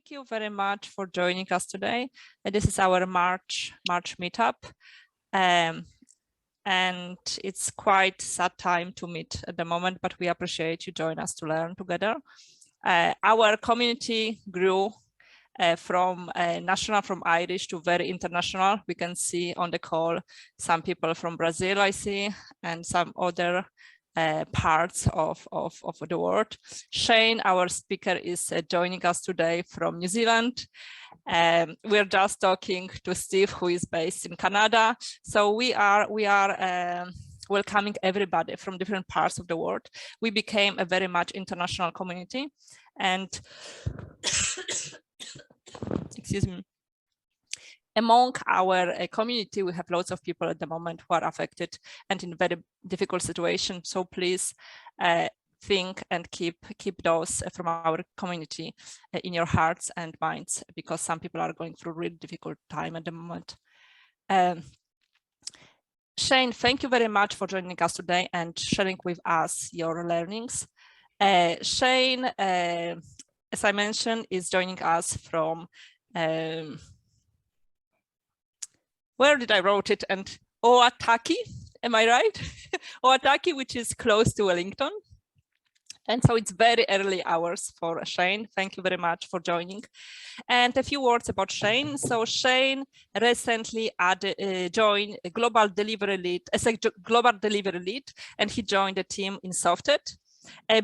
thank you very much for joining us today. This is our March meetup. And it's quite sad time to meet at the moment, but we appreciate you join us to learn together. Our community grew from national, from Irish to very international. We can see on the call some people from Brazil, I see, and some other parts of the world. Shane, our speaker, is joining us today from New Zealand. We're just talking to Steve, who is based in Canada. So we are welcoming everybody from different parts of the world. We became a very much international community, and excuse me. Among our community, we have lots of people at the moment who are affected and in very difficult situations. So please think and keep those from our community in your hearts and minds, because some people are going through a really difficult time at the moment. Shane, thank you very much for joining us today and sharing with us your learnings. Shane, as I mentioned, is joining us from where did I wrote it? And Oataki, am I right? Oataki, which is close to Wellington. And so it's very early hours for Shane. Thank you very much for joining. And a few words about Shane. So Shane recently joined a global delivery lead, as a global delivery lead, and he joined the team in Softed.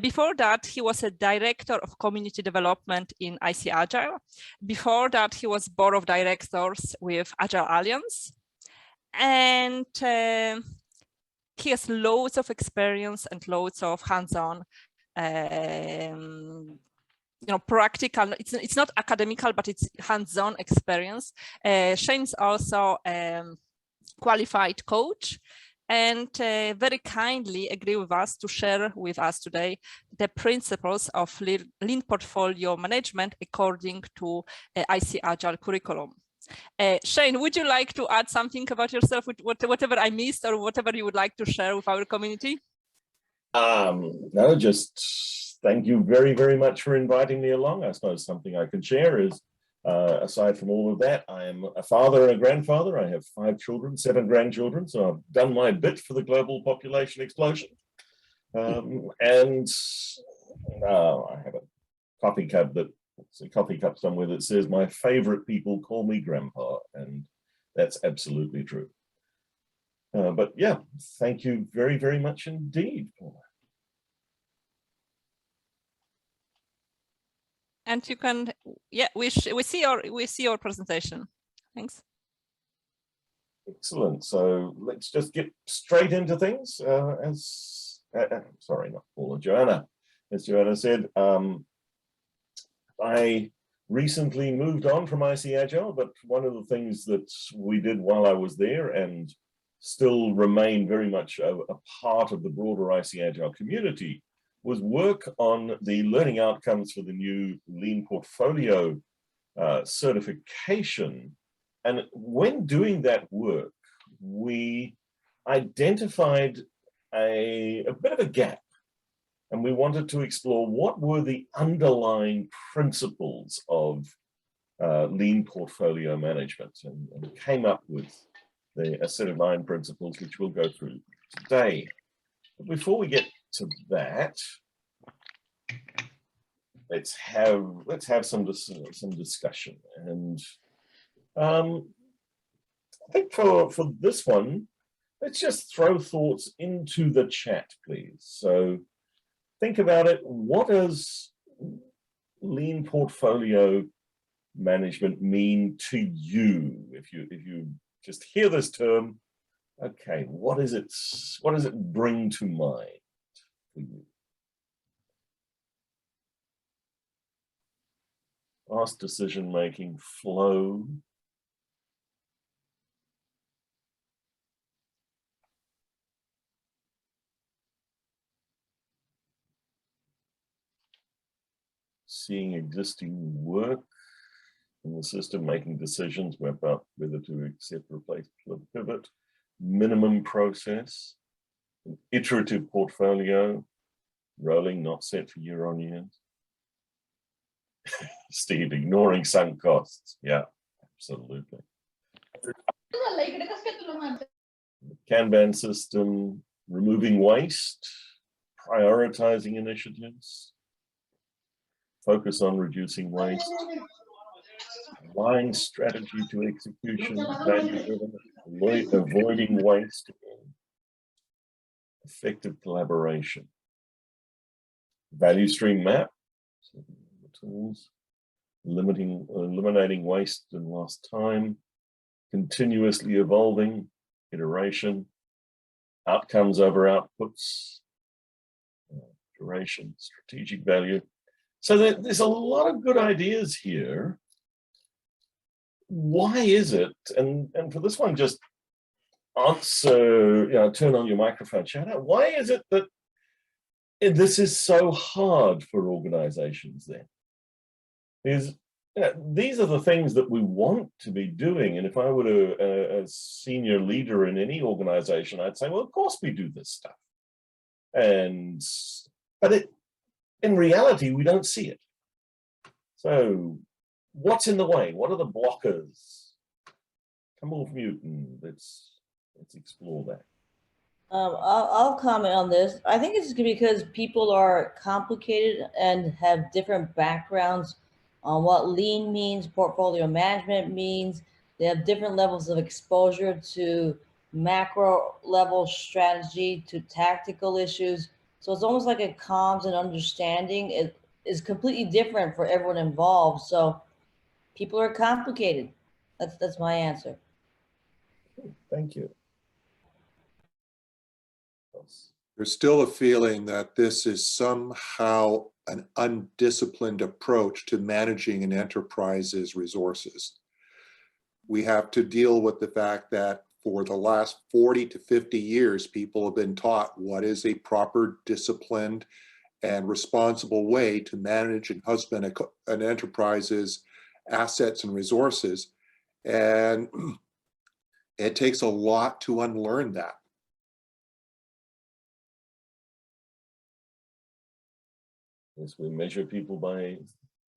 Before that, he was a director of community development in ICAgile. Before that, he was board of directors with Agile Alliance. And he has loads of experience and loads of hands-on, practical. It's not academical, but it's hands-on experience. Shane's also qualified coach, and very kindly agree with us to share with us today the principles of lean portfolio management according to ICAgile curriculum. Shane, would you like to add something about yourself, with whatever I missed or whatever you would like to share with our community? No, just thank you very, very much for inviting me along. I suppose something I can share is, aside from all of that, I am a father and a grandfather. I have 5 children, 7 grandchildren, so I've done my bit for the global population explosion. And I have a coffee cup somewhere that says my favorite people call me grandpa, and that's absolutely true. But yeah, thank you very, very much indeed, Paula. And you can, yeah, we see your presentation. Thanks. Excellent. So let's just get straight into things. Sorry, not Paula, Joanna. As Joanna said, I recently moved on from ICAgile, but one of the things that we did while I was there and still remain very much a part of the broader ICAgile community was work on the learning outcomes for the new Lean Portfolio certification. And when doing that work, we identified a bit of a gap, and we wanted to explore what were the underlying principles of Lean Portfolio management, and came up with a set of 9 principles, which we'll go through today. But before we get to that, let's have some discussion. And I think for this one, let's just throw thoughts into the chat, please. So think about it. What does Lean Portfolio management mean to you? If you just hear this term, okay, what does it bring to mind for you? Fast decision-making, flow. Seeing existing work in the system, making decisions about whether to accept, replace, pivot, minimum process, an iterative portfolio, rolling, not set for year on year. Steve, ignoring sunk costs. Yeah, absolutely. Kanban system, removing waste, prioritizing initiatives, focus on reducing waste, aligning strategy to execution, avoiding waste, effective collaboration, value stream map, tools, eliminating waste and lost time, continuously evolving, iteration, outcomes over outputs, duration, strategic value. So there's a lot of good ideas here. Why is it, and for this one, just answer, turn on your microphone, shout out, why is it that this is so hard for organizations then? Because these are the things that we want to be doing. And if I were a senior leader in any organization, I'd say, well, of course we do this stuff. But in reality, we don't see it. So what's in the way? What are the blockers? Come off mute and let's explore that. I'll comment on this. I think it's because people are complicated and have different backgrounds on what lean means, portfolio management means. They have different levels of exposure to macro level strategy, to tactical issues. So it's almost like a comms and understanding. It is completely different for everyone involved. So people are complicated. That's my answer. Thank you. There's still a feeling that this is somehow an undisciplined approach to managing an enterprise's resources. We have to deal with the fact that for the last 40 to 50 years, people have been taught what is a proper, disciplined, and responsible way to manage and husband an enterprise's assets and resources. And it takes a lot to unlearn that. Yes, we measure people by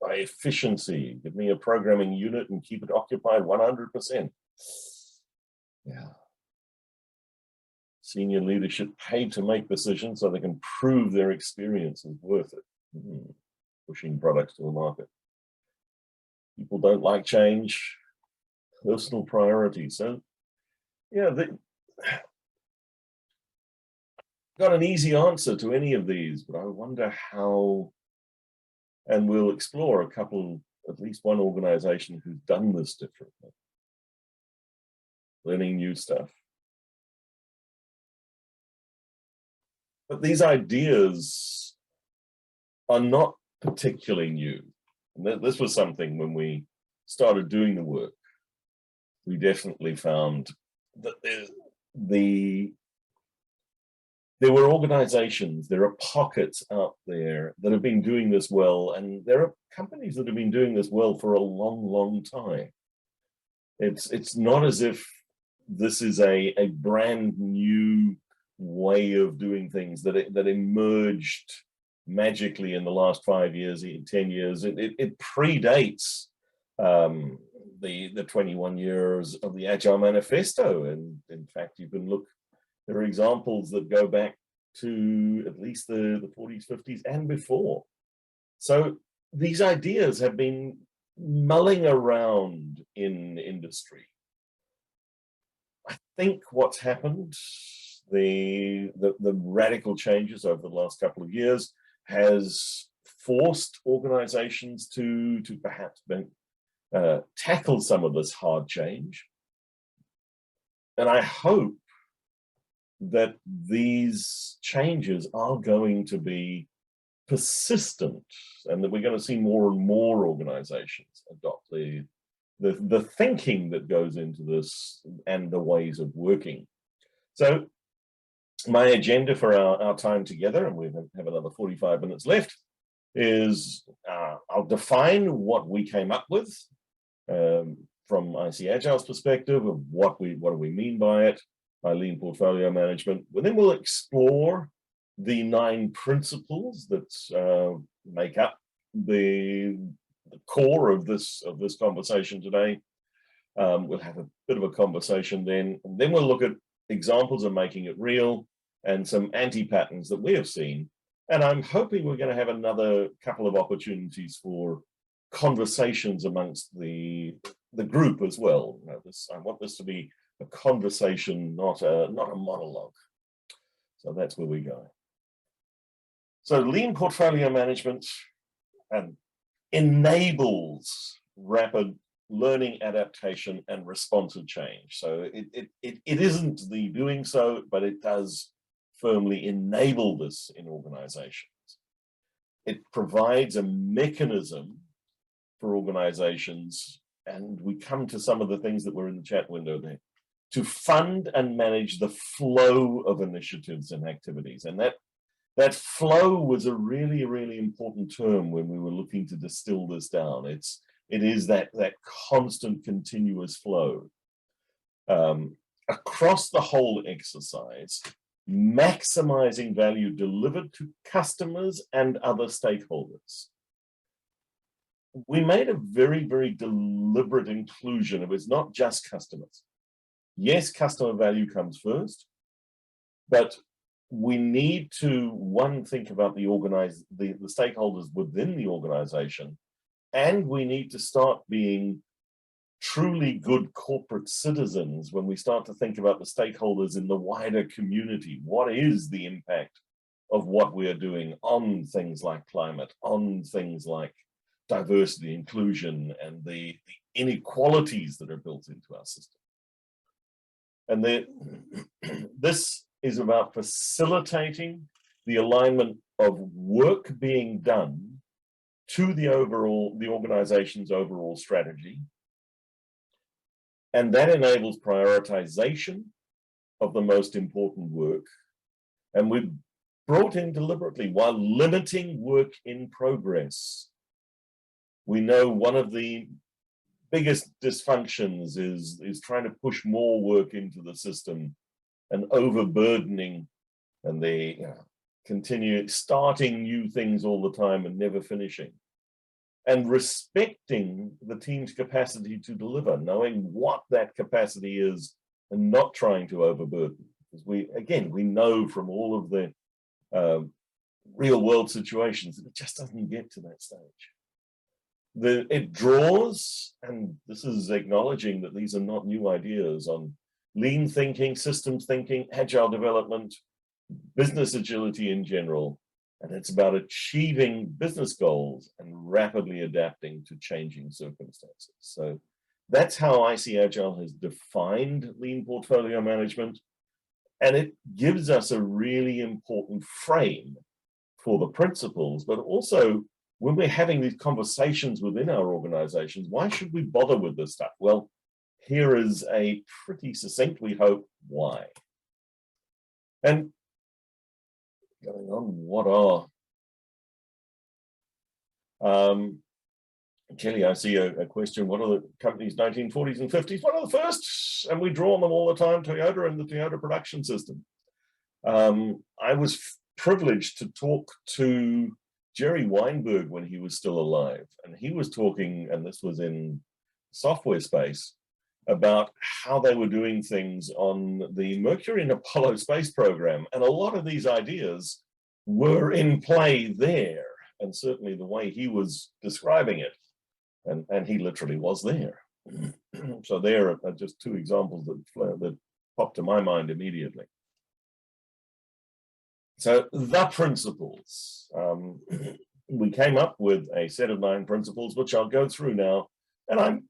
efficiency. Give me a programming unit and keep it occupied 100%. Yeah. Senior leadership paid to make decisions so they can prove their experience is worth it. Pushing products to the market. People don't like change. Personal priorities. So, yeah, got an easy answer to any of these, but I wonder how, and we'll explore a couple, at least one organization who's done this differently. Learning new stuff. But these ideas are not particularly new. And this was something when we started doing the work, we definitely found that there were organizations, there are pockets out there that have been doing this well, and there are companies that have been doing this well for a long, long time. It's not as if this is a brand new way of doing things that emerged magically in the last 5 years, 10 years. It predates the 21 years of the Agile Manifesto. And in fact, you can look, there are examples that go back to at least the 40s, 50s and before. So these ideas have been mulling around in industry. I think what's happened, the radical changes over the last couple of years has forced organizations to perhaps tackle some of this hard change. And I hope that these changes are going to be persistent and that we're going to see more and more organizations adopt the thinking that goes into this and the ways of working. So my agenda for our time together, and we have another 45 minutes left, is I'll define what we came up with from ICAgile's perspective of what do we mean by it, by lean portfolio management. Well, then we'll explore the 9 principles that make up the core of this conversation today. We'll have a bit of a conversation then, and then we'll look at examples of making it real and some anti-patterns that we have seen. And I'm hoping we're going to have another couple of opportunities for conversations amongst the group as well. You know, I want this to be a conversation, not a monologue. So that's where we go. So lean portfolio management enables rapid learning, adaptation, and responsive change. So it isn't the doing so, but it does firmly enable this in organizations. It provides a mechanism for organizations, and we come to some of the things that were in the chat window there, to fund and manage the flow of initiatives and activities. And that flow was a really, really important term when we were looking to distill this down. It is that constant continuous flow across the whole exercise, maximizing value delivered to customers and other stakeholders. We made a very, very deliberate inclusion. It was not just customers. Yes, customer value comes first, but we need to, one, think about the stakeholders within the organization, and we need to start being truly good corporate citizens when we start to think about the stakeholders in the wider community. What is the impact of what we are doing on things like climate, on things like diversity, inclusion, and the inequalities that are built into our system? And this is about facilitating the alignment of work being done to the organization's overall strategy. And that enables prioritization of the most important work. And we've brought in deliberately, while limiting work in progress. We know one of the biggest dysfunctions is trying to push more work into the system and overburdening, and they continue starting new things all the time and never finishing. And respecting the team's capacity to deliver, knowing what that capacity is and not trying to overburden. Because we know from all of the real world situations that it just doesn't get to that stage. It draws, and this is acknowledging that these are not new ideas, on lean thinking, systems thinking, agile development, business agility in general. And it's about achieving business goals and rapidly adapting to changing circumstances. So that's how ICAgile has defined lean portfolio management. And it gives us a really important frame for the principles, but also when we're having these conversations within our organizations, why should we bother with this stuff? Well, here is a pretty succinct, we hope, why. And going on, what are Kelly, I see a question. What are the companies 1940s and 50s? What are the first? And we draw on them all the time, Toyota and the Toyota production system. I was privileged to talk to Jerry Weinberg when he was still alive. And he was talking, and this was in software space, about how they were doing things on the Mercury and Apollo space program. And a lot of these ideas were in play there. And certainly the way he was describing it, and he literally was there. So there are just two examples that popped to my mind immediately. So the principles. We came up with a set of 9 principles, which I'll go through now. And I'm,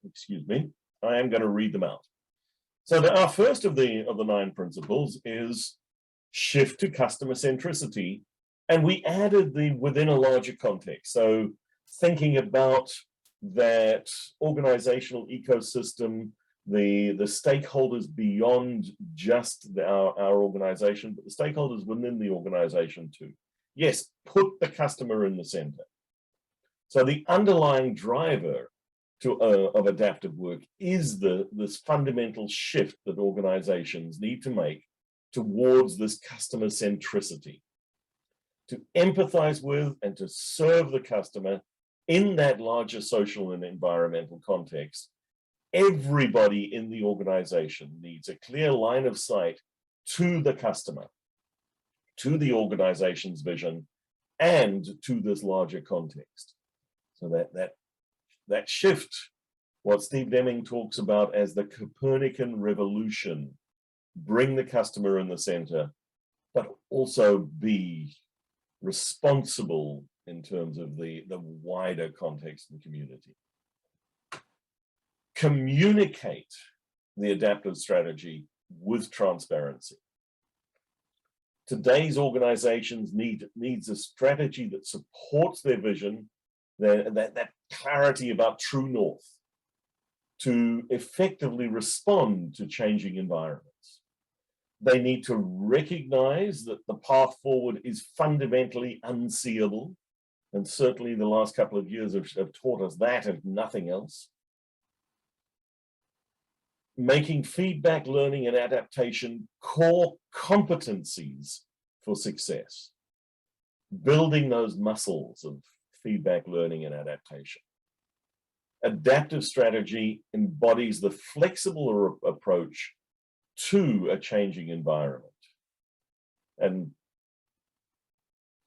excuse me, I am going to read them out. So our first of the 9 principles is shift to customer centricity. And we added the within a larger context. So thinking about that organizational ecosystem, the stakeholders beyond just our organization, but the stakeholders within the organization too. Yes, put the customer in the center. So the underlying driver of adaptive work is this fundamental shift that organizations need to make towards this customer centricity. to empathize with and to serve the customer in that larger social and environmental context. Everybody in the organization needs a clear line of sight to the customer, to the organization's vision, and to this larger context. So that shift, what Steve Deming talks about as the Copernican revolution, bring the customer in the center, but also be responsible in terms of the wider context and community. Communicate the adaptive strategy with transparency. Today's organizations needs a strategy that supports their vision, that clarity about true north, to effectively respond to changing environments. They need to recognize that the path forward is fundamentally unseeable, and certainly the last couple of years have taught us that, if nothing else. Making feedback, learning, and adaptation core competencies for success. Building those muscles of feedback, learning, and adaptation. Adaptive strategy embodies the flexible approach to a changing environment. And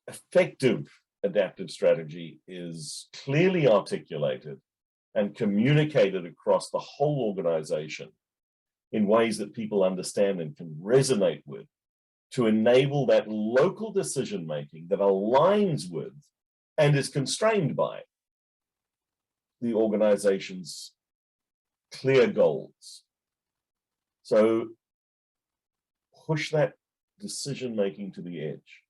effective adaptive strategy is clearly articulated and communicated across the whole organization in ways that people understand and can resonate with, to enable that local decision-making that aligns with and is constrained by the organization's clear goals. So push that decision-making to the edge.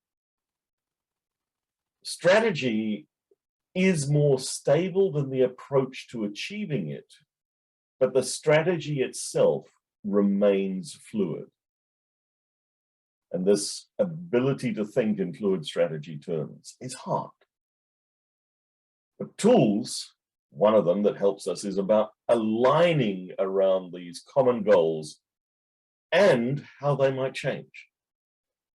Strategy is more stable than the approach to achieving it, but the strategy itself remains fluid. And this ability to think in fluid strategy terms is hard. But tools, one of them that helps us, is about aligning around these common goals and how they might change.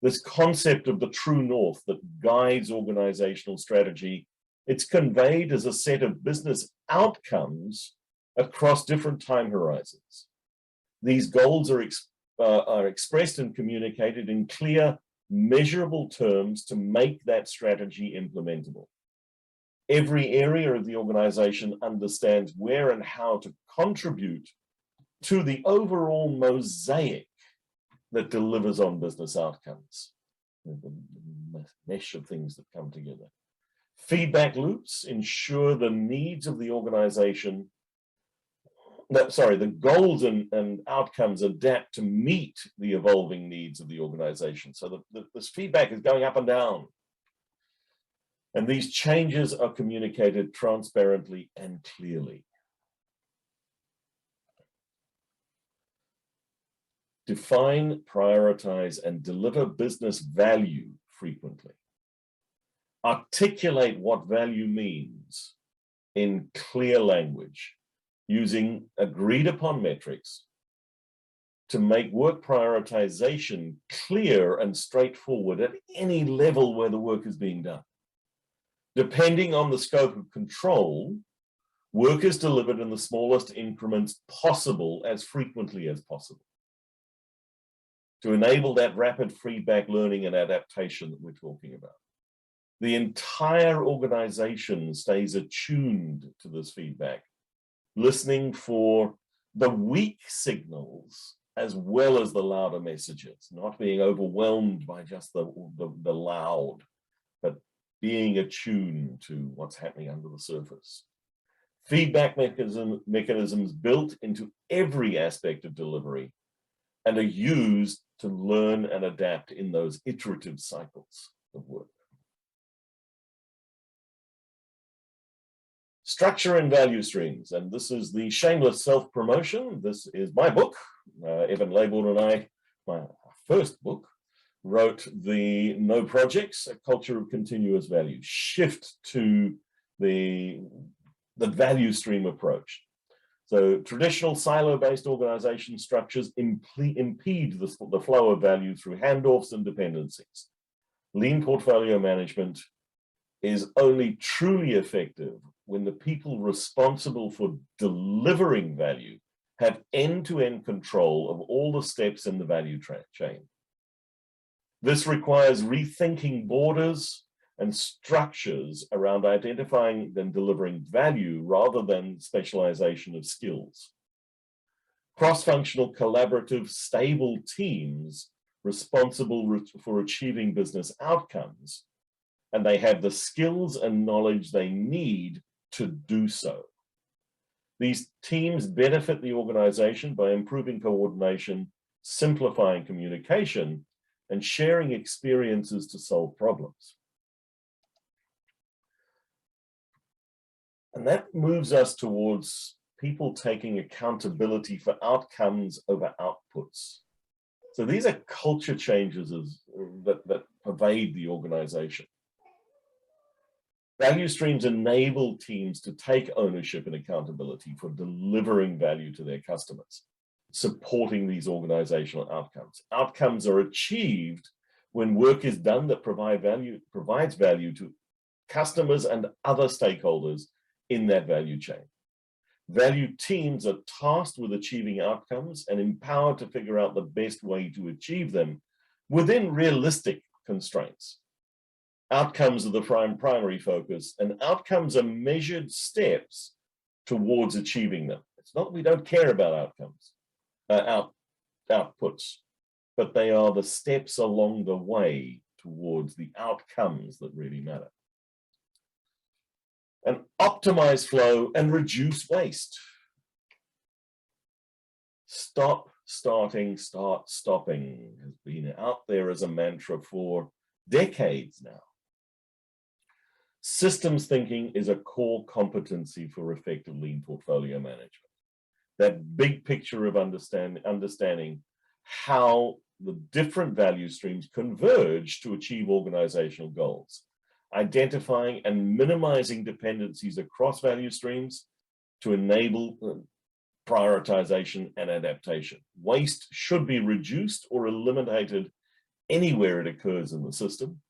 This concept of the true north that guides organizational strategy, it's conveyed as a set of business outcomes across different time horizons. These goals are expressed and communicated in clear, measurable terms to make that strategy implementable. Every area of the organization understands where and how to contribute to the overall mosaic that delivers on business outcomes, the mesh of things that come together. Feedback loops ensure the needs of the organization, the goals and outcomes adapt to meet the evolving needs of the organization. So this feedback is going up and down. And these changes are communicated transparently and clearly. Define, prioritize, and deliver business value frequently. Articulate what value means in clear language, using agreed upon metrics to make work prioritization clear and straightforward at any level where the work is being done. Depending on the scope of control, work is delivered in the smallest increments possible as frequently as possible, to enable that rapid feedback, learning, and adaptation that we're talking about. The entire organization stays attuned to this feedback, listening for the weak signals as well as the louder messages, not being overwhelmed by just the loud, but being attuned to what's happening under the surface. Feedback mechanisms built into every aspect of delivery and are used to learn and adapt in those iterative cycles of work. Structure and value streams, and this is the shameless self-promotion. This is my book. Evan Label and I, my first book, wrote the No Projects, A Culture of Continuous Value, shift to the value stream approach. So traditional silo-based organization structures impede the flow of value through handoffs and dependencies. Lean portfolio management is only truly effective when the people responsible for delivering value have end-to-end control of all the steps in the value chain. This requires rethinking borders and structures around identifying and delivering value rather than specialization of skills. Cross-functional, collaborative, stable teams responsible for achieving business outcomes, and they have the skills and knowledge they need to do so. These teams benefit the organization by improving coordination, simplifying communication, and sharing experiences to solve problems. And that moves us towards people taking accountability for outcomes over outputs. So these are culture changes that pervade the organization. Value streams enable teams to take ownership and accountability for delivering value to their customers, supporting these organizational outcomes. Outcomes are achieved when work is done that provides value to customers and other stakeholders in that value chain. Value teams are tasked with achieving outcomes and empowered to figure out the best way to achieve them within realistic constraints. Outcomes are the primary focus, and outcomes are measured steps towards achieving them. It's not we don't care about outputs, but they are the steps along the way towards the outcomes that really matter. And optimize flow and reduce waste. Stop, starting, start, stopping has been out there as a mantra for decades now. Systems thinking is a core competency for effective lean portfolio management. That big picture of understanding how the different value streams converge to achieve organizational goals, identifying and minimizing dependencies across value streams to enable prioritization and adaptation. Waste should be reduced or eliminated anywhere it occurs in the system.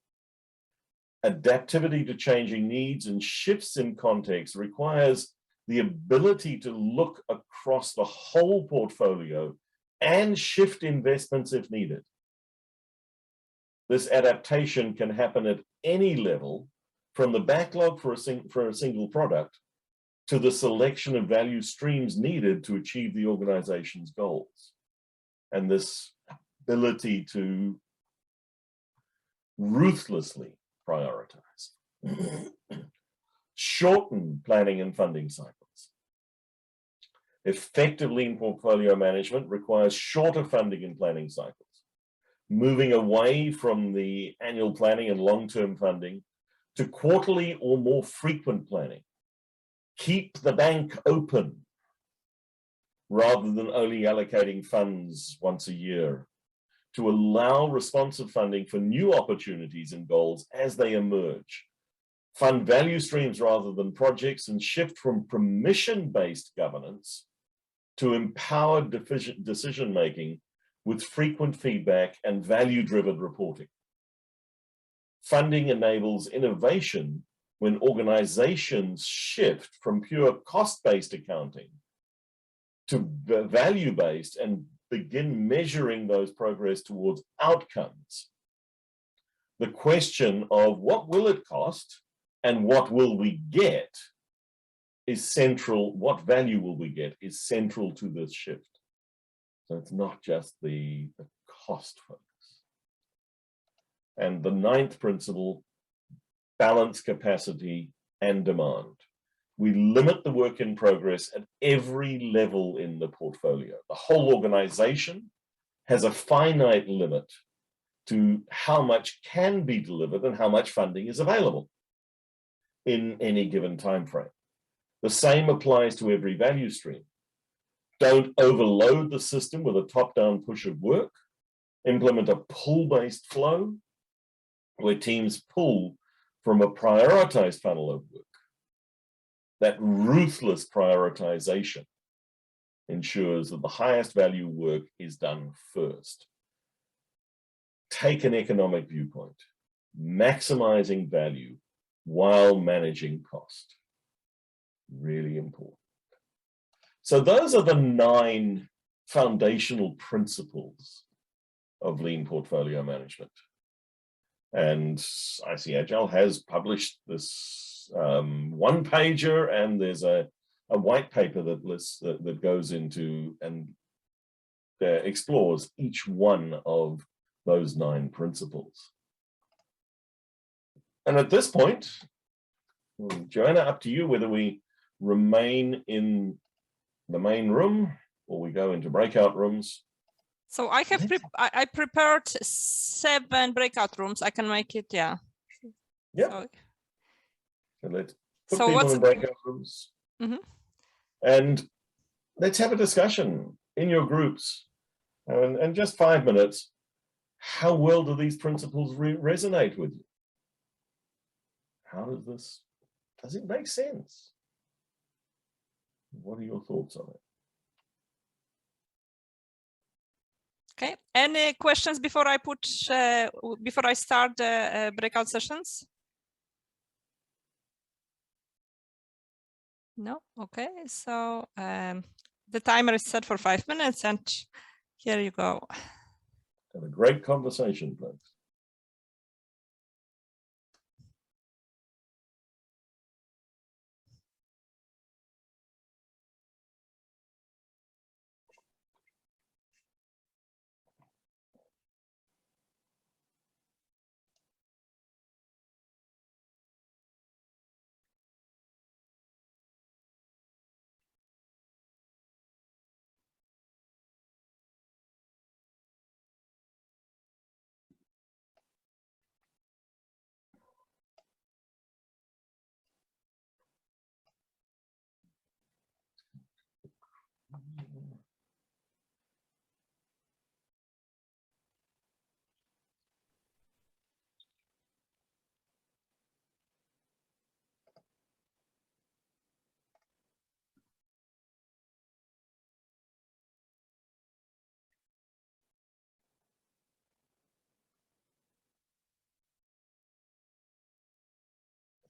Adaptivity to changing needs and shifts in context requires the ability to look across the whole portfolio and shift investments if needed. This adaptation can happen at any level, from the backlog for a single product to the selection of value streams needed to achieve the organization's goals. And this ability to ruthlessly prioritize. Shorten planning and funding cycles. Effective lean portfolio management requires shorter funding and planning cycles, moving away from the annual planning and long-term funding to quarterly or more frequent planning. Keep the bank open rather than only allocating funds once a year, to allow responsive funding for new opportunities and goals as they emerge. Fund value streams rather than projects, and shift from permission-based governance to empowered decision-making with frequent feedback and value-driven reporting. Funding enables innovation when organizations shift from pure cost-based accounting to value-based and begin measuring those progress towards outcomes. The question of what will it cost and what will we get is central. What value will we get is central to this shift. So it's not just the cost focus. And the ninth principle, balance capacity and demand. We limit the work in progress at every level in the portfolio. The whole organization has a finite limit to how much can be delivered and how much funding is available in any given time frame. The same applies to every value stream. Don't overload the system with a top-down push of work. Implement a pull-based flow where teams pull from a prioritized funnel of work. That ruthless prioritization ensures that the highest value work is done first. Take an economic viewpoint. maximizing value while managing cost. Really important. So those are the 9 foundational principles of lean portfolio management. And ICAgile has published this one-pager, and there's a white paper that lists that goes into and explores each one of those 9 principles. And at this point, Joanna, up to you whether we remain in the main room or we go into breakout rooms. So I have I prepared 7 breakout rooms. I can make it, yeah. Yeah. So let's put so people in breakout rooms. And let's have a discussion in your groups. And just 5 minutes, how well do these principles resonate with you? How does it make sense? What are your thoughts on it? Okay, any questions before I before I start the breakout sessions? No, okay, so the timer is set for 5 minutes, and here you go. Have a great conversation, folks.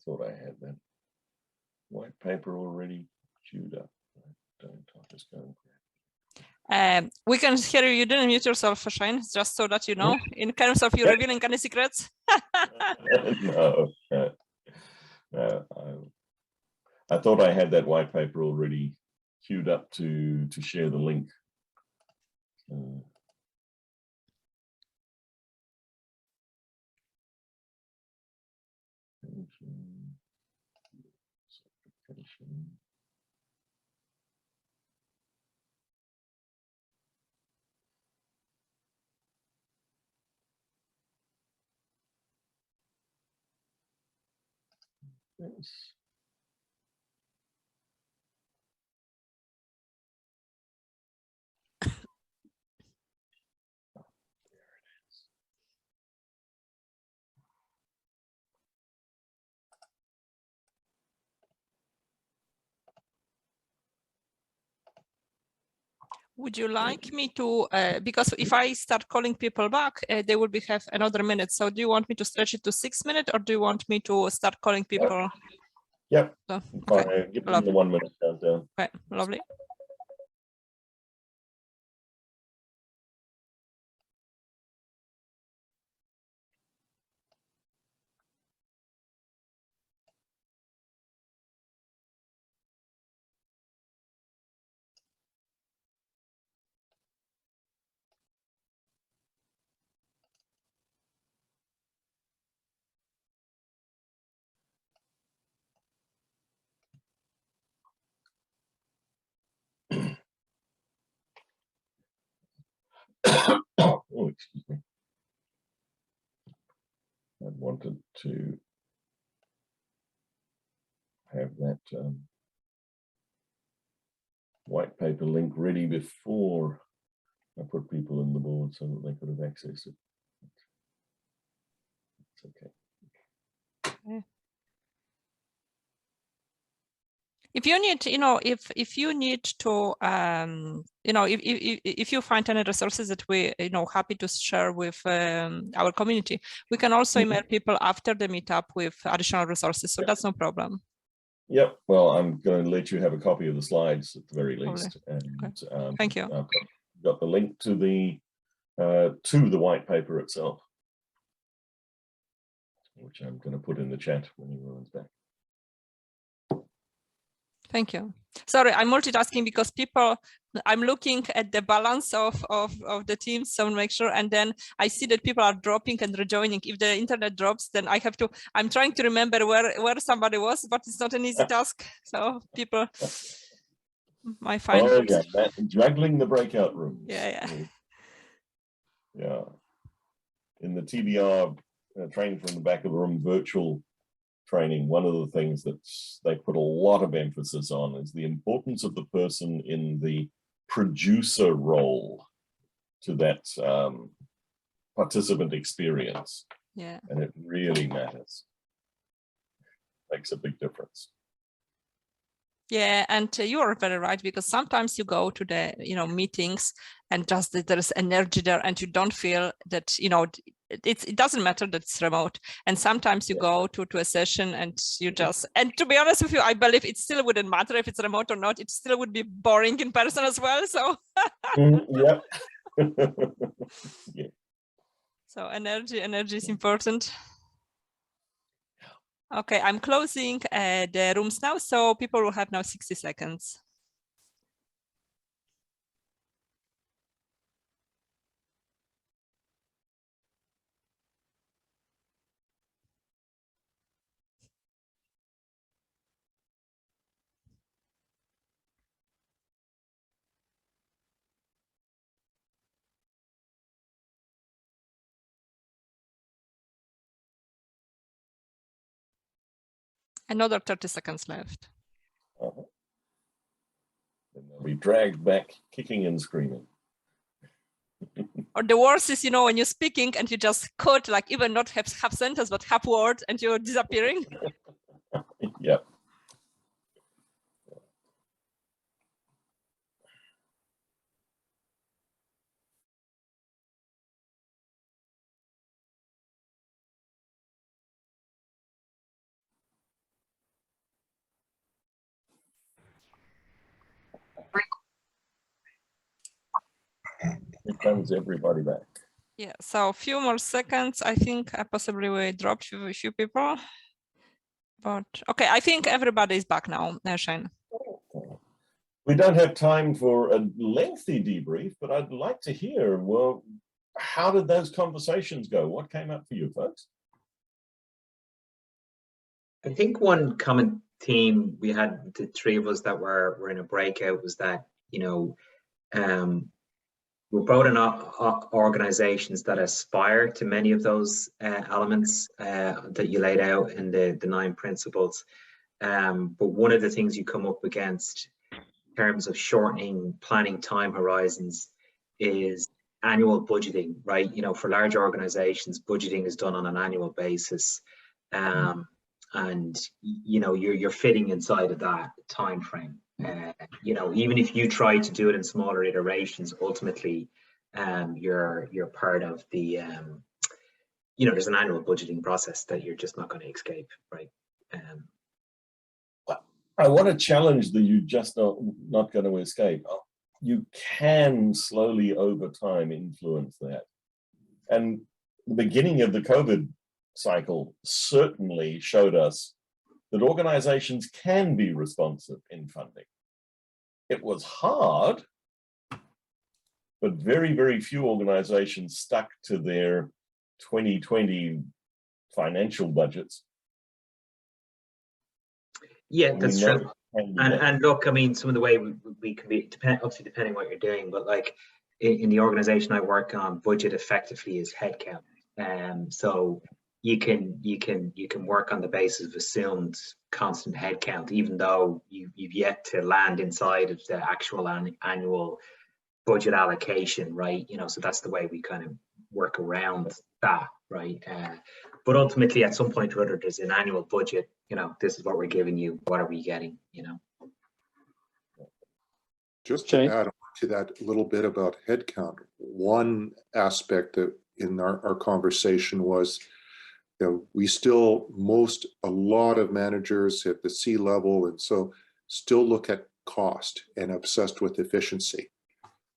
Thought I had that white paper already queued up. I'll just go. We can hear you. You didn't mute yourself, Shane, just so that you know, in terms of you revealing any secrets. No, I thought I had that white paper already queued up to share the link. Yes. Would you like me to, because if I start calling people back, they will have another minute. So do you want me to stretch it to 6 minutes, or do you want me to start calling people? Yep. So, okay. Give them the 1 minute countdown. Okay, lovely. Oh, excuse me. I wanted to have that white paper link ready before I put people in the board so that they could have accessed it. It's okay. If you need, if you need to, if you find any resources that we, happy to share with our community, we can also email people after the meetup with additional resources. So that's no problem. Yep. Well, I'm going to let you have a copy of the slides at the very least. Okay. And Thank you. I've got the link to the white paper itself, which I'm going to put in the chat when everyone's back. Thank you. Sorry, I'm multitasking because I'm looking at the balance of the teams, so make sure, and then I see that people are dropping and rejoining. If the internet drops, then I'm trying to remember where somebody was, but it's not an easy task. So people might find. Oh yeah, juggling the breakout rooms. Yeah. Yeah. In the TBR training from the back of the room virtual training, one of the things that they put a lot of emphasis on is the importance of the person in the producer role to that participant experience. Yeah. And it really matters. Makes a big difference. Yeah, and you are very right, because sometimes you go to the meetings and just there's energy there and you don't feel that it doesn't matter that it's remote, and sometimes you go to a session and you just, and to be honest with you, I believe it still wouldn't matter if it's remote or not, it still would be boring in person as well. So yeah. Yeah. So energy is important. Okay, I'm closing the rooms now, so people will have now 60 seconds. Another 30 seconds left. And they'll be dragged back kicking and screaming. Or the worst is, when you're speaking and you just cut, like even not half sentence, but half word, and you're disappearing. Yep. It comes everybody back. Yeah, so a few more seconds. I think possibly we dropped a few people. But okay, I think everybody is back now, Shane. We don't have time for a lengthy debrief, but I'd like to hear, well, how did those conversations go? What came up for you folks? I think one common theme we had, the three of us that were in a breakout, was that, we're both in organizations that aspire to many of those elements that you laid out in the 9 principles. But one of the things you come up against in terms of shortening planning time horizons is annual budgeting, right? For large organizations, budgeting is done on an annual basis. And you're fitting inside of that time frame. Even if you try to do it in smaller iterations, ultimately you're part of the there's an annual budgeting process that you're just not going to escape, right? I want to challenge that you just not going to escape. You can slowly over time influence that. And the beginning of the COVID cycle certainly showed us that organizations can be responsive in funding. It was hard, but very, very few organizations stuck to their 2020 financial budgets. Yeah, that's true. And look, I mean, some of the way we can be, obviously depending what you're doing, but like in the organization I work on, budget effectively is headcount. So you can work on the basis of assumed constant headcount, even though you've yet to land inside of the actual annual budget allocation, right? So that's the way we kind of work around that, right? But ultimately, at some point or other, there's an annual budget. This is what we're giving you. What are we getting? Just to add on to that a little bit about headcount, one aspect that in our conversation was, we still, a lot of managers at the C level and so still look at cost and obsessed with efficiency.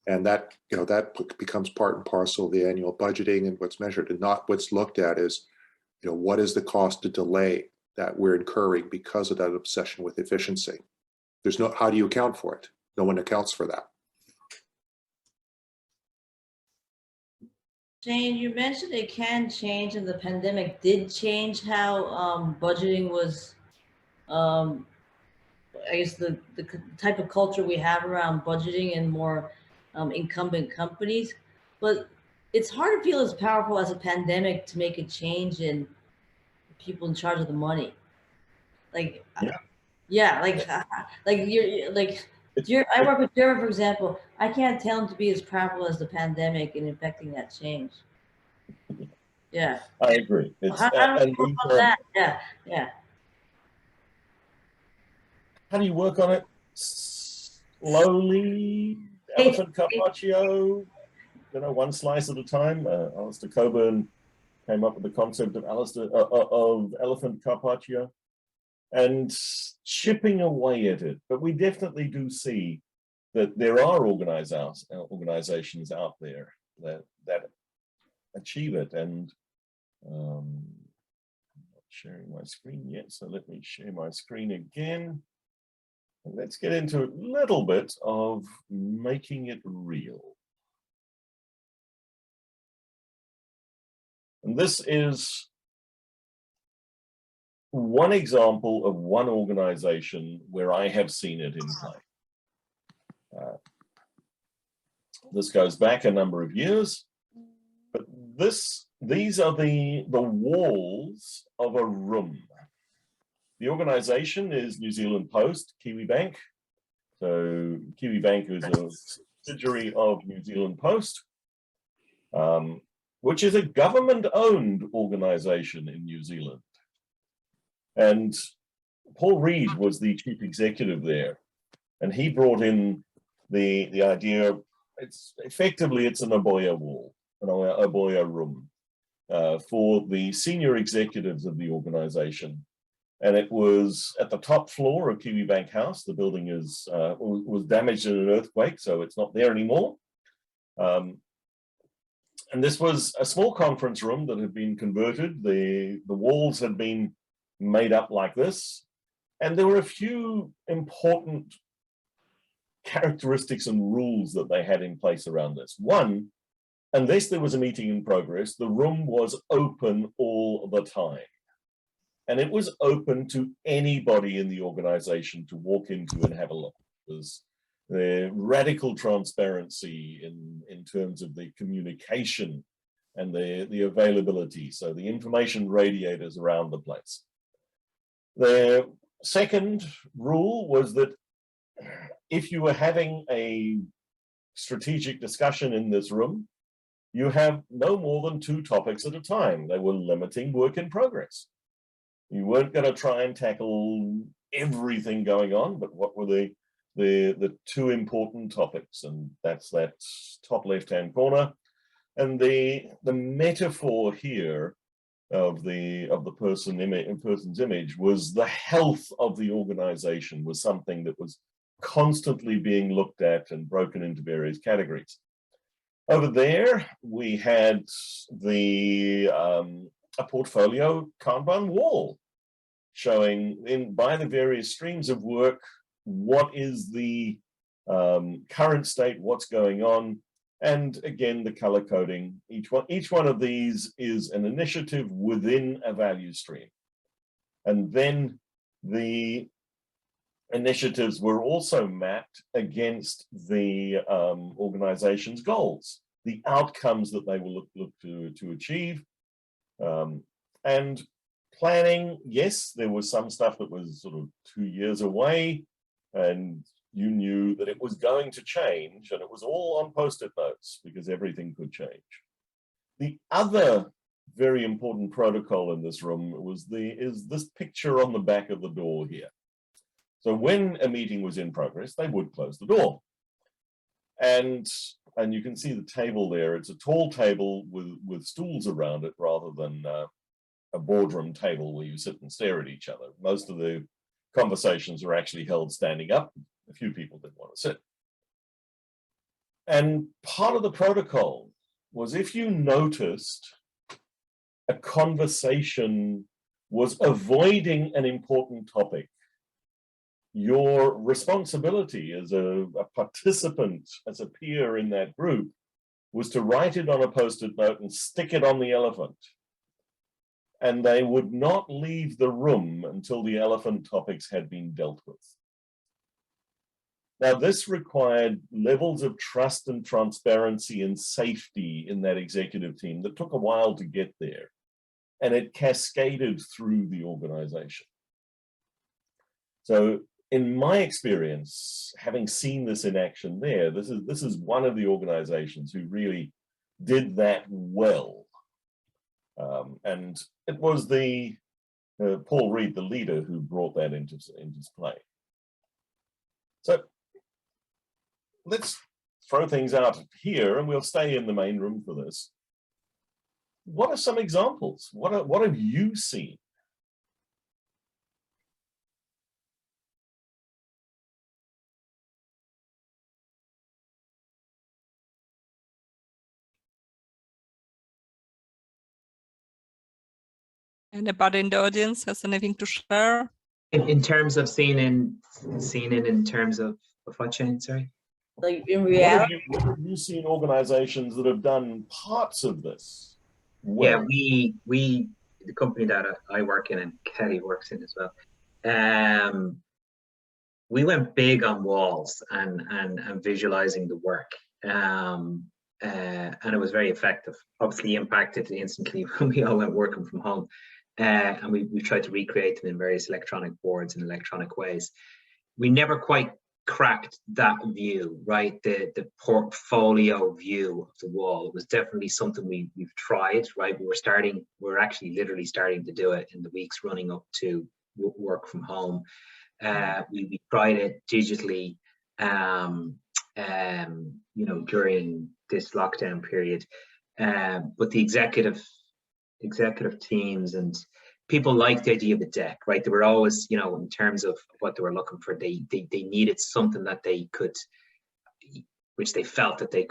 And that, that becomes part and parcel of the annual budgeting and what's measured, and not what's looked at is, what is the cost of delay that we're incurring because of that obsession with efficiency? There's no, how do you account for it? No one accounts for that. Shane, you mentioned it can change, and the pandemic did change how budgeting was, I guess, the type of culture we have around budgeting in more incumbent companies. But it's hard to feel as powerful as a pandemic to make a change in people in charge of the money. Like, yeah, like I work with Jeremy, for example. I can't tell him to be as powerful as the pandemic in affecting that change. Yeah, I agree. It's, how do you work on that? Yeah. How do you work on it? Slowly, elephant carpaccio, one slice at a time. Alistair Coburn came up with the concept of elephant carpaccio, and chipping away at it. But we definitely do see that there are organizations out there that achieve it. And I'm not sharing my screen yet, so let me share my screen again. And let's get into a little bit of making it real. And this is one example of one organization where I have seen it in play. This goes back a number of years, but these are the walls of a room. The organization is New Zealand Post, Kiwi Bank. So Kiwi Bank is a subsidiary of New Zealand Post, which is a government-owned organization in New Zealand. And Paul Reed was the chief executive there, and he brought in the idea. It's an Oboya wall, an Oboya room for the senior executives of the organization. And it was at the top floor of Kiwi Bank House. The building was damaged in an earthquake, so it's not there anymore. And this was a small conference room that had been converted. The walls had been made up like this. And there were a few important characteristics and rules that they had in place around this. One, unless there was a meeting in progress, the room was open all the time. And it was open to anybody in the organization to walk into and have a look. It was the radical transparency in terms of the communication and the availability. So the information radiators around the place. The second rule was that if you were having a strategic discussion in this room, you have no more than 2 topics at a time. They were limiting work in progress. You weren't going to try and tackle everything going on, but what were the 2 important topics? And that's that top left-hand corner. And the metaphor here of the person's image was the health of the organization was something that was constantly being looked at and broken into various categories. Over there, we had a portfolio Kanban wall showing by the various streams of work, what is the current state, what's going on, and again, the color coding. Each one of these is an initiative within a value stream. And then the initiatives were also mapped against the organization's goals, the outcomes that they will look to achieve. And planning, yes, there was some stuff that was sort of 2 years away, and you knew that it was going to change, and it was all on post-it notes because everything could change. The other very important protocol in this room is this picture on the back of the door here. So when a meeting was in progress, they would close the door. And you can see the table there. It's a tall table with stools around it rather than a boardroom table where you sit and stare at each other. Most of the conversations are actually held standing up. A few people didn't want to sit. And part of the protocol was if you noticed a conversation was avoiding an important topic, your responsibility as a participant, as a peer in that group, was to write it on a post-it note and stick it on the elephant. And they would not leave the room until the elephant topics had been dealt with. Now, this required levels of trust and transparency and safety in that executive team that took a while to get there. And it cascaded through the organization. So in my experience, having seen this in action there, this is one of the organizations who really did that well. And it was the Paul Reed, the leader, who brought that into play. So let's throw things out here, and we'll stay in the main room for this. What are some examples? What have you seen? Anybody in the audience has anything to share? In terms of seeing it in terms of what change, sorry? Like in reality? What have you seen organizations that have done parts of this well? Yeah, we the company that I work in and Kelly works in as well, we went big on walls and visualizing the work, and it was very effective. Obviously impacted instantly when we all went working from home, and we tried to recreate them in various electronic boards and electronic ways. We never quite cracked that view, right? The portfolio view of the wall. It was definitely something we've tried, right? We're actually literally starting to do it in the weeks running up to work from home. We tried it digitally, you know, during this lockdown period, but the executive teams and people liked the idea of the deck, right? They were always, you know, in terms of what they were looking for, they needed something that they could, which they felt that they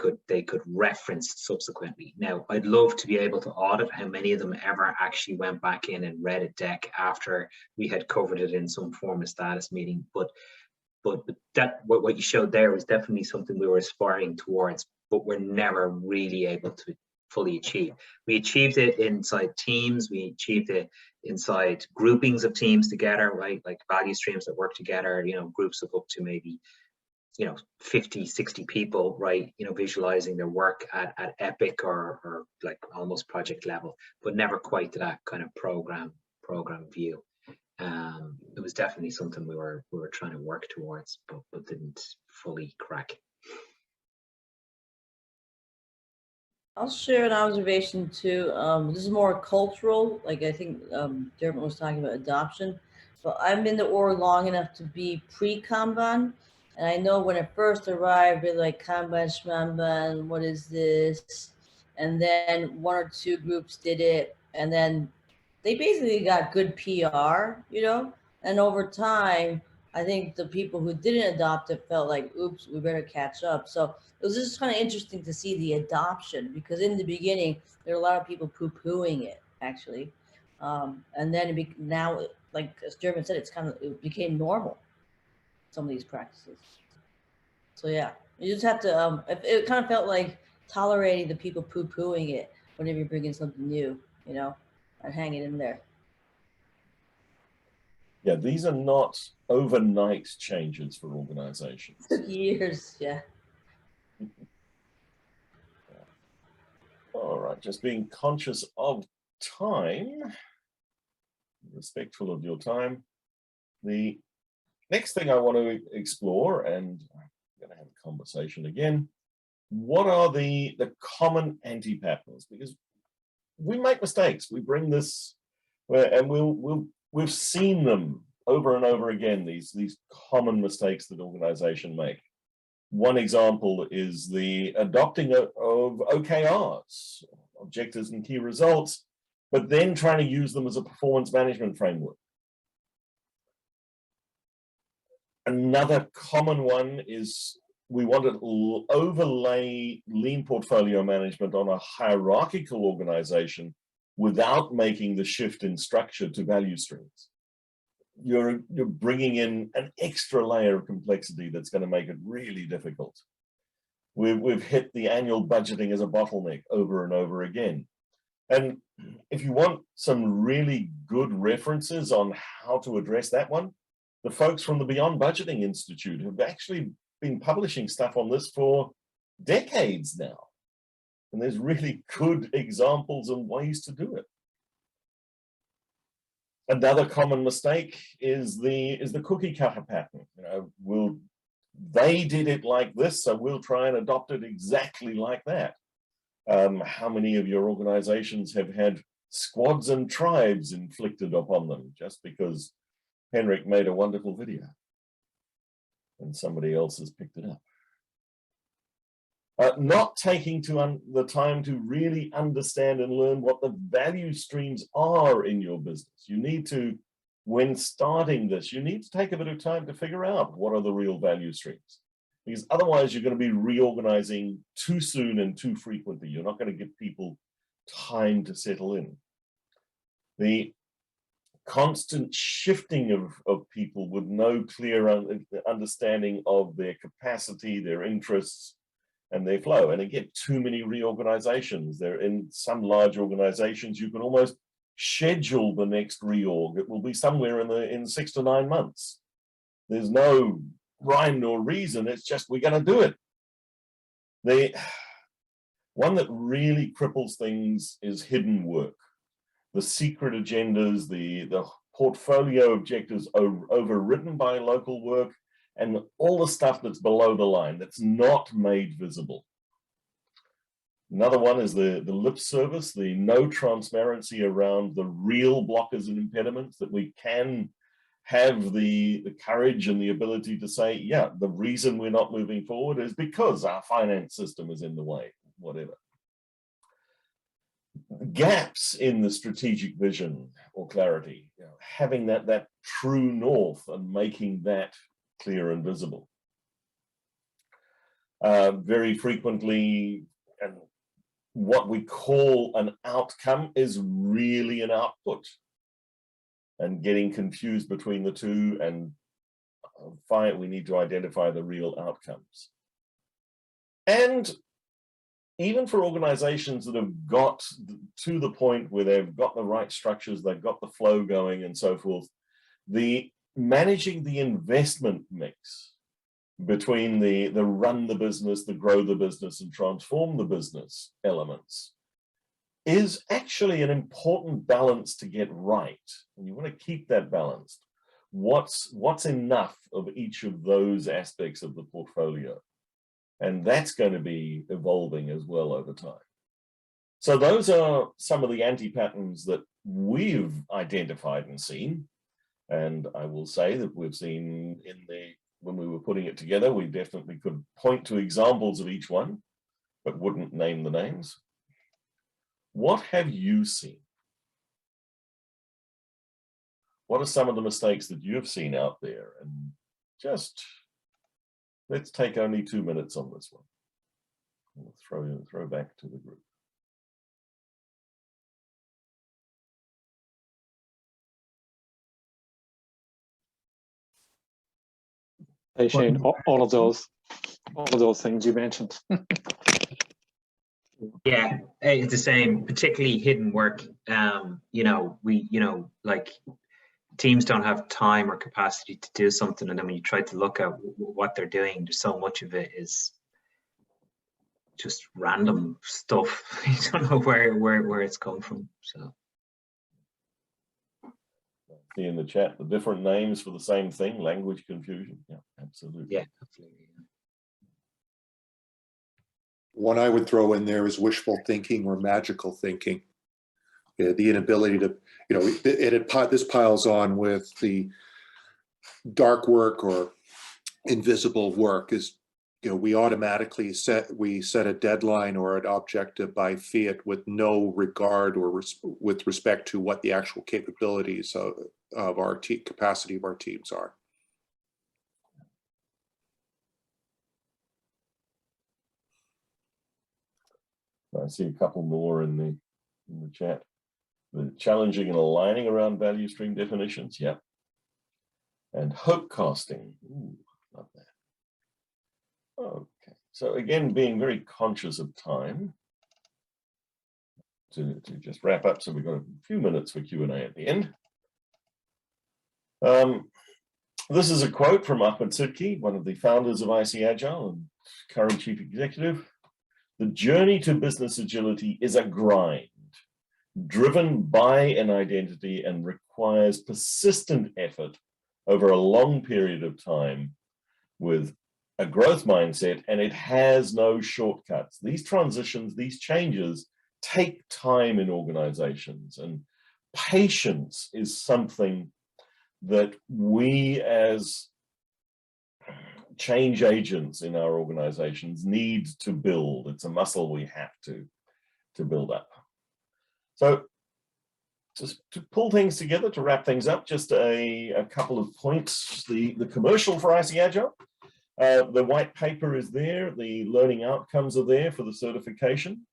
could reference subsequently. Now, I'd love to be able to audit how many of them ever actually went back in and read a deck after we had covered it in some form of status meeting. But that what you showed there was definitely something we were aspiring towards, but we're never really able to fully achieve. We achieved it inside teams, we achieved it inside groupings of teams together, right? Like value streams that work together, you know, groups of up to maybe, you know, 50, 60 people, right? You know, visualizing their work at epic or like almost project level, but never quite to that kind of program view. It was definitely something we were trying to work towards, but didn't fully crack. I'll share an observation too. This is more cultural. Like I think Dermot was talking about adoption, but I've been in the org long enough to be pre-Kanban. And I know when it first arrived, they're like Kanban, Shmanban, what is this? And then one or two groups did it. And then they basically got good PR, you know? And over time, I think the people who didn't adopt it felt like, oops, we better catch up. So it was just kind of interesting to see the adoption, because in the beginning, there were a lot of people poo-pooing it, actually. And then now, like as Dermot said, it became normal, some of these practices. So yeah, you just have to, it kind of felt like tolerating the people poo-pooing it whenever you bring in something new, you know, and hang it in there. Yeah, these are not overnight changes for organizations. Took years, yeah. All right, just being conscious of time, respectful of your time. The next thing I want to explore, and I'm going to have a conversation again, what are the common anti-patterns? Because we make mistakes. We bring this, and we've seen them over and over again, these common mistakes that organizations make. One example is the adopting of OKRs, objectives and key results, but then trying to use them as a performance management framework. Another common one is we want to overlay lean portfolio management on a hierarchical organization without making the shift in structure to value streams. You're bringing in an extra layer of complexity that's going to make it really difficult. We've hit the annual budgeting as a bottleneck over and over again. And if you want some really good references on how to address that one, the folks from the Beyond Budgeting Institute have actually been publishing stuff on this for decades now. And there's really good examples and ways to do it. Another common mistake is the cookie cutter pattern. You know, they did it like this, so we'll try and adopt it exactly like that. How many of your organizations have had squads and tribes inflicted upon them just because Henrik made a wonderful video and somebody else has picked it up? Not taking the time to really understand and learn what the value streams are in your business. You need to, when starting this, you need to take a bit of time to figure out what are the real value streams. Because otherwise you're going to be reorganizing too soon and too frequently. You're not going to give people time to settle in. The constant shifting of people with no clear understanding of their capacity, their interests, and their flow. And again, too many reorganizations. They're in some large organizations, you can almost schedule the next reorg. It will be somewhere in 6 to 9 months. There's no rhyme nor reason, it's just we're going to do it. The one that really cripples things is hidden work. The secret agendas, the portfolio objectives overridden by local work, and all the stuff that's below the line, that's not made visible. Another one is the lip service, the no transparency around the real blockers and impediments, that we can have the courage and the ability to say, yeah, the reason we're not moving forward is because our finance system is in the way, whatever. Gaps in the strategic vision or clarity, you know, having that true north and making that clear and visible. Very frequently, and what we call an outcome is really an output, and getting confused between the two, and we need to identify the real outcomes. And even for organizations that have got to the point where they've got the right structures, they've got the flow going and so forth, managing the investment mix between the run the business, the grow the business, and transform the business elements is actually an important balance to get right. And you want to keep that balanced. What's enough of each of those aspects of the portfolio? And that's going to be evolving as well over time. So those are some of the anti-patterns that we've identified and seen. And I will say that we've seen when we were putting it together, we definitely could point to examples of each one, but wouldn't name the names. What have you seen? What are some of the mistakes that you've seen out there? And just, let's take only 2 minutes on this one. We'll throw back to the group. Hey Shane, all of those things you mentioned. Yeah, it's the same, particularly hidden work. Like teams don't have time or capacity to do something, and then when you try to look at what they're doing, there's so much of it is just random stuff. You don't know where it's come from. So see in the chat the different names for the same thing, language confusion. Yeah, absolutely. Yeah, absolutely. One I would throw in there is wishful thinking or magical thinking. Yeah, the inability to, this piles on with the dark work or invisible work, is you know, we automatically set a deadline or an objective by fiat with no regard or with respect to what the actual capabilities of our capacity of our teams are. I see a couple more in the chat. The challenging and aligning around value stream definitions, yeah. And hope casting. Ooh, love that. Okay, so again, being very conscious of time to just wrap up. So we've got a few minutes for Q&A at the end. This is a quote from Ahmed Sidki, one of the founders of ICAgile and current chief executive. The journey to business agility is a grind, driven by an identity and requires persistent effort over a long period of time with a growth mindset, and it has no shortcuts. These transitions, these changes take time in organizations, and patience is something that we as change agents in our organizations need to build. It's a muscle we have to build up. So just to pull things together, to wrap things up, just a couple of points. The commercial for ICAgile. The white paper is there, the learning outcomes are there for the certification.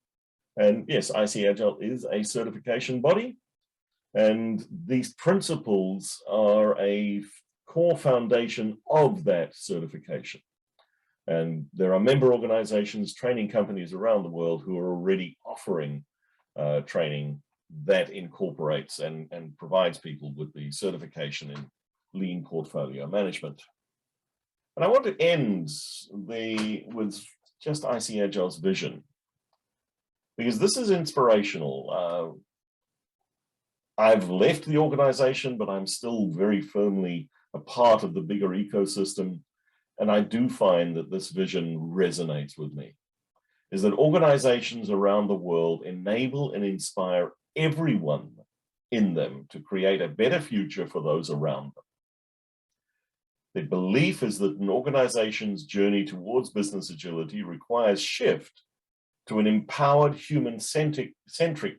And yes, ICAgile is a certification body. And these principles are a core foundation of that certification. And there are member organizations, training companies around the world who are already offering training that incorporates and provides people with the certification in lean portfolio management. And I want to end with just ICAgile's vision, because this is inspirational. I've left the organization, but I'm still very firmly a part of the bigger ecosystem. And I do find that this vision resonates with me, is that organizations around the world enable and inspire everyone in them to create a better future for those around them. The belief is that an organization's journey towards business agility requires shift to an empowered human-centric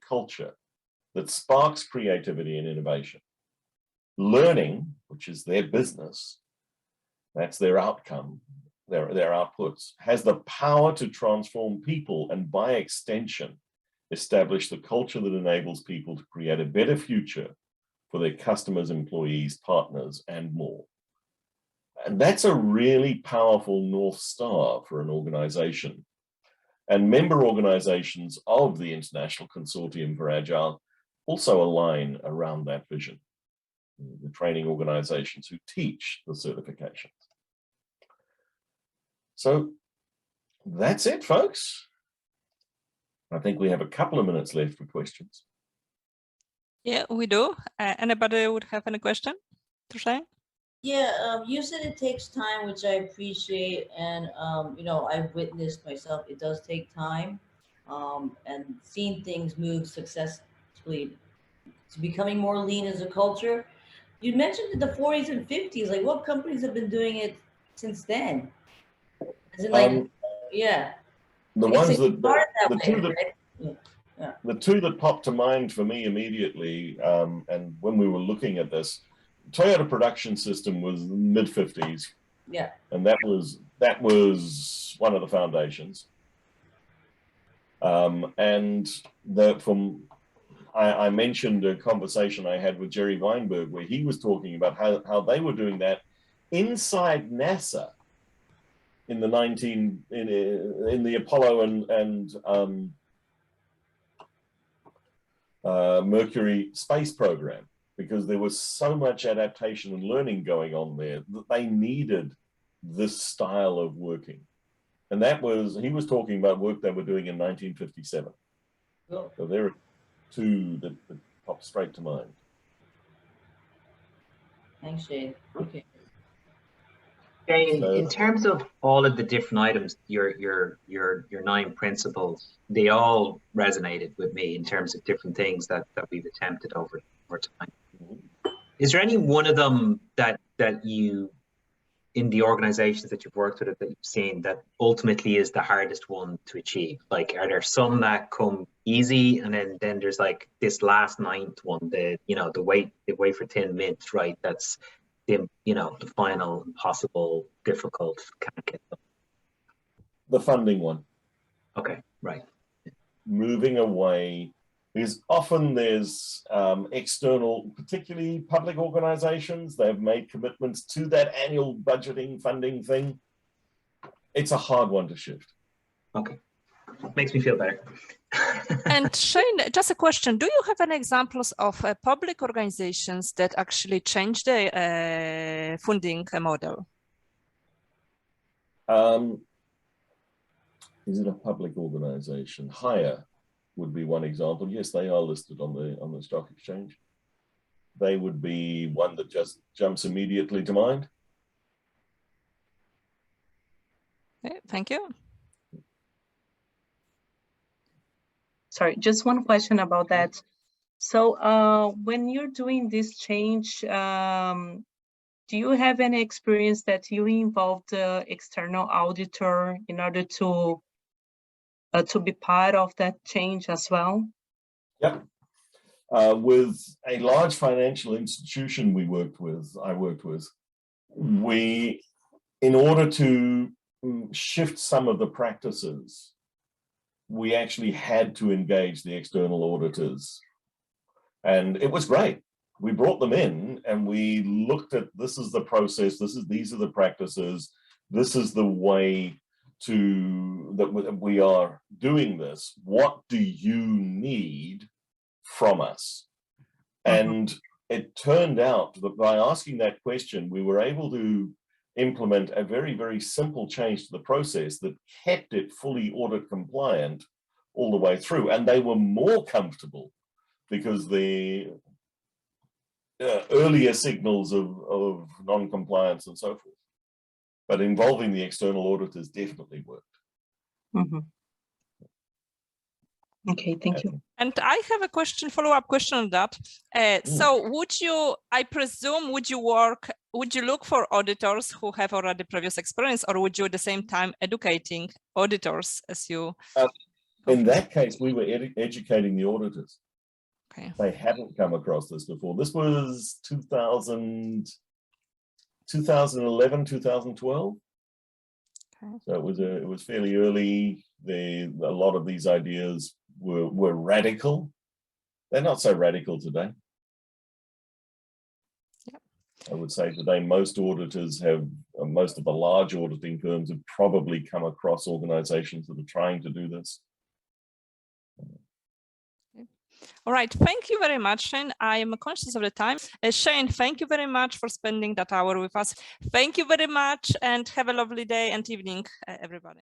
culture that sparks creativity and innovation. Learning, which is their business, that's their outcome, their outputs, has the power to transform people and by extension, establish the culture that enables people to create a better future for their customers, employees, partners, and more. And that's a really powerful North Star for an organization. And member organizations of the International Consortium for Agile also align around that vision, the training organizations who teach the certifications. So that's it, folks. I think we have a couple of minutes left for questions. Yeah, we do. Anybody would have any question to say? Yeah, you said it takes time, which I appreciate, and you know, I've witnessed myself. It does take time, and seeing things move successfully to becoming more lean as a culture. You mentioned in the 40s and 50s. Like, what companies have been doing it since then? As in, like, yeah, the ones that the two that popped to mind for me immediately, and when we were looking at this, Toyota production system was mid-50s. Yeah. And that was one of the foundations. And I mentioned a conversation I had with Jerry Weinberg where he was talking about how they were doing that inside NASA in the in the Apollo and Mercury space program, because there was so much adaptation and learning going on there that they needed this style of working. And that was, he was talking about work they were doing in 1957. Oh. So there are two that pop straight to mind. Thanks, Shane. Okay. Jane, in terms of all of the different items, your 9 principles, they all resonated with me in terms of different things that we've attempted over time. Is there any one of them that you in the organizations that you've worked with, that you've seen, that ultimately is the hardest one to achieve? Like, are there some that come easy, and then there's like this last ninth one, the wafer thin mint, right? That's the the final impossible, difficult kind of get done. The funding one. Okay, right. Moving away, because often there's external, particularly public organizations, they've made commitments to that annual budgeting funding thing. It's a hard one to shift. Okay, makes me feel better. And Shane, just a question. Do you have any examples of public organizations that actually changed the funding model? Is it a public organization? Hire would be one example. Yes, they are listed on the stock exchange. They would be one that just jumps immediately to mind. Okay, thank you. Sorry, just one question about that. So when you're doing this change, do you have any experience that you involved the external auditor in order to be part of that change as well? Yep. With a large financial institution I worked with, in order to shift some of the practices, we actually had to engage the external auditors. And it was great. We brought them in and we looked at, this is the process, these are the practices, this is the way that we are doing this. What do you need from us? And it turned out that by asking that question, we were able to implement a very, very simple change to the process that kept it fully audit compliant all the way through. And they were more comfortable because the earlier signals of non-compliance and so forth. But involving the external auditors definitely worked. Okay, thank you. And I have a question, follow-up question on that. So would you, I presume, would you look for auditors who have already previous experience, or would you at the same time educating auditors as you? In that case, we were educating the auditors. Okay. They hadn't come across this before. This was 2011, 2012. Okay. So it was fairly early. A lot of these ideas were radical. They're not so radical today. Yep. I would say today most auditors most of the large auditing firms have probably come across organizations that are trying to do this. All right, thank you very much, Shane. I am conscious of the time. Shane, thank you very much for spending that hour with us. Thank you very much and have a lovely day and evening, everybody.